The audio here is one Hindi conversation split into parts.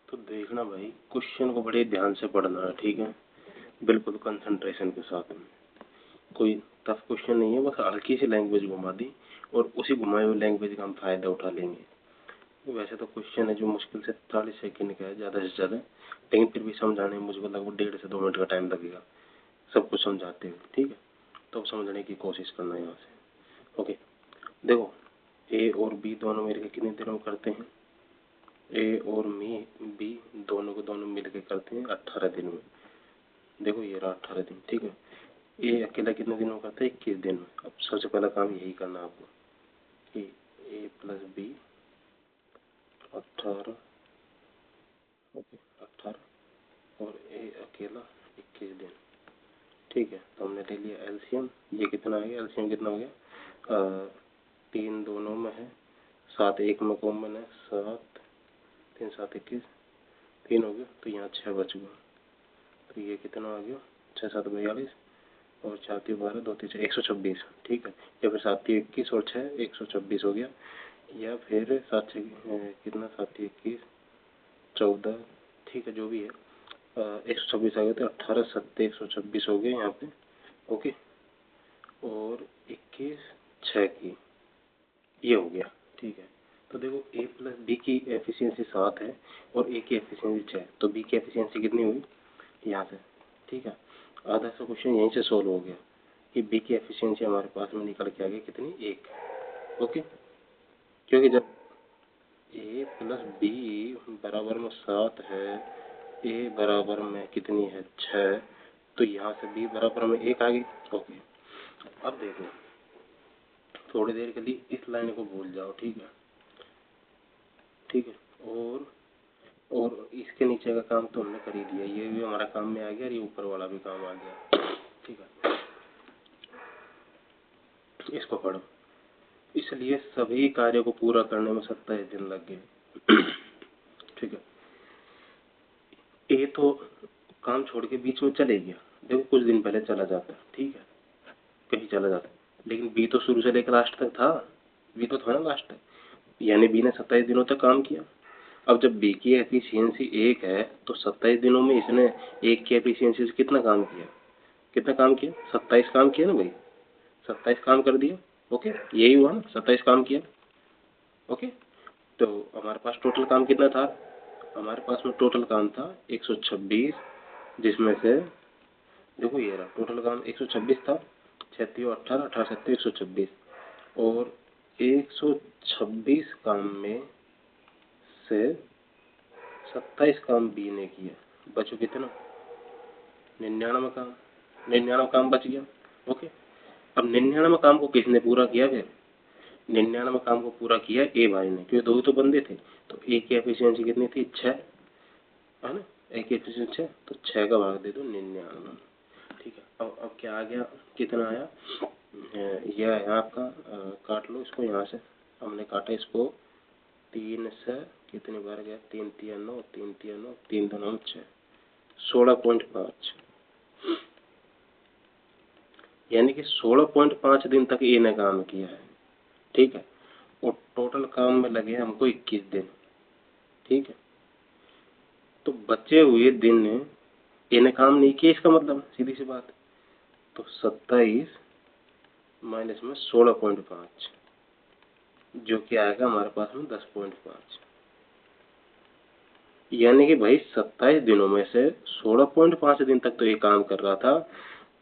तो देखना भाई, क्वेश्चन को बड़े ध्यान से पढ़ना है, ठीक है, बिल्कुल कंसंट्रेशन के साथ में। कोई टफ क्वेश्चन नहीं है, बस हल्की सी लैंग्वेज घुमा दी और उसी घुमाए हुए लैंग्वेज का हम फायदा उठा लेंगे। वैसे तो क्वेश्चन है जो मुश्किल से 40 सेकंड का है ज़्यादा से ज़्यादा, लेकिन फिर भी समझाने में मुझको लगभग 1.5 से 2 मिनट का टाइम लगेगा सब कुछ समझाते हुए, ठीक है। तो समझने की कोशिश करना है यहाँ से। ओके, देखो ए और बी दोनों मिलकर कितने दिनों में करते हैं? ए और बी दोनों को दोनों मिलकर करते हैं 18 दिन में। देखो ये रहा 18 दिन, ठीक है। ए अकेला कितने दिन में करता है? 21 दिन में। अब सबसे पहला काम यही करना आपको कि ए प्लस बी 18, ओके 18 और ए अकेला 21 दिन, ठीक है। तो हमने ले लिया एलसीएम। ये कितना आ गया? एलसीएम कितना हो गया? 3 दोनों में है, 7 एक में कॉमन है, 7 3 7 21, 3 हो गया, तो यहाँ 6 बच गया। तो ये कितना आ गया? 6 7 42 और 4 3 12 2 3 126, ठीक है। या फिर 7 3 21 और 6 126 हो गया, या फिर 7 6 कितना 7 3 21 14, ठीक है, जो भी है 126 आ गया। तो 18 7 126 हो गया यहाँ पे, ओके। और 21 6 की ये हो गया, ठीक है। तो देखो ए प्लस बी की एफिशिएंसी 7 है और ए की एफिशिएंसी 6, तो बी की एफिशिएंसी कितनी हुई यहाँ से, ठीक है। आधा सा क्वेश्चन यहीं से सोल्व हो गया कि बी की एफिशिएंसी हमारे पास में निकल के आ गई कितनी? 1, ओके। क्योंकि जब ए प्लस बी बराबर में 7 है, ए बराबर में कितनी है? 6, तो यहाँ से बी बराबर में 1 आ गई, ओके। अब देखो थोड़ी देर के लिए इस लाइन को भूल जाओ, ठीक है, ठीक है। और इसके नीचे का काम तो हमने कर ही दिया, ये भी हमारा काम में आ गया और ये ऊपर वाला भी काम आ गया, ठीक है। इसको पढ़ो। इसलिए सभी कार्यों को पूरा करने में 27 दिन लग गए, ठीक है। ए तो काम छोड़ के बीच में चले गया, देखो कुछ दिन पहले चला जाता, ठीक है, कहीं चला जाता, लेकिन बी तो शुरू से लेकर लास्ट तक था, बी तो था ना लास्ट तक, यानी बी ने 27 दिनों तक काम किया। अब जब बी की एफिशिएंसी 1 है तो 27 दिनों में इसने 1 की एफिशिएंसी से कितना काम किया? कितना काम किया? 27 काम किया ना भाई, 27 काम कर दिया, ओके। यही हुआ ना, 27 काम किया, ओके। तो हमारे पास टोटल काम कितना था? हमारे पास में टोटल काम था 126, जिसमें से देखो ये रहा टोटल काम 126 था, 6 18 18 7 126, और 126 काम में से 27 काम बी ने किया, बचो कितना? 99 काम, 99 काम बच गया, ओके। अब 99 काम को किसने पूरा किया? फिर 99 काम को पूरा किया ए भाई ने, क्योंकि 2 तो बंदे थे, तो ए की एफिशिएंसी कितनी थी? 6, है ना, ए की एफिशिएंसी 6, तो 6 का भाग दे दो 99, ठीक है। अब क्या आ गया? कितना आया? ये आया आपका, काट लो इसको यहाँ से, हमने काटा इसको 3 से, कितनी बार गया? 3 3 9 3 3 9 3 2 9 6, 16.5, यानी कि 16.5 दिन तक ए ने काम किया है, ठीक है। और टोटल काम में लगे हमको 21 दिन, ठीक है। तो बचे हुए दिन ए ने काम नहीं किया, इसका मतलब सीधी सी बात, तो 27 माइनस में 16.5, जो कि आएगा हमारे पास में 10.5, यानी कि भाई 27 दिनों में से 16.5 दिन तक तो ये काम कर रहा था,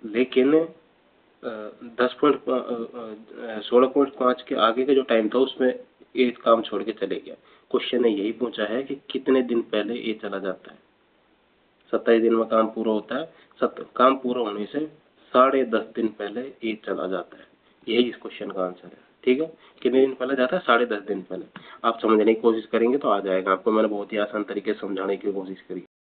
लेकिन 16.5 के आगे का जो टाइम था उसमें ये काम छोड़ के चले गया। क्वेश्चन ने यही पूछा है कि कितने दिन पहले ये चला जाता है। 27 दिन में काम पूरा होता है, काम पूरा होने से 10.5 दिन पहले ये चला जाता है, यही इस क्वेश्चन का आंसर है, ठीक है। कितने दिन पहले जाता है? 10.5 दिन पहले। आप समझने की कोशिश करेंगे तो आ जाएगा आपको, मैंने बहुत ही आसान तरीके से समझाने की कोशिश करी।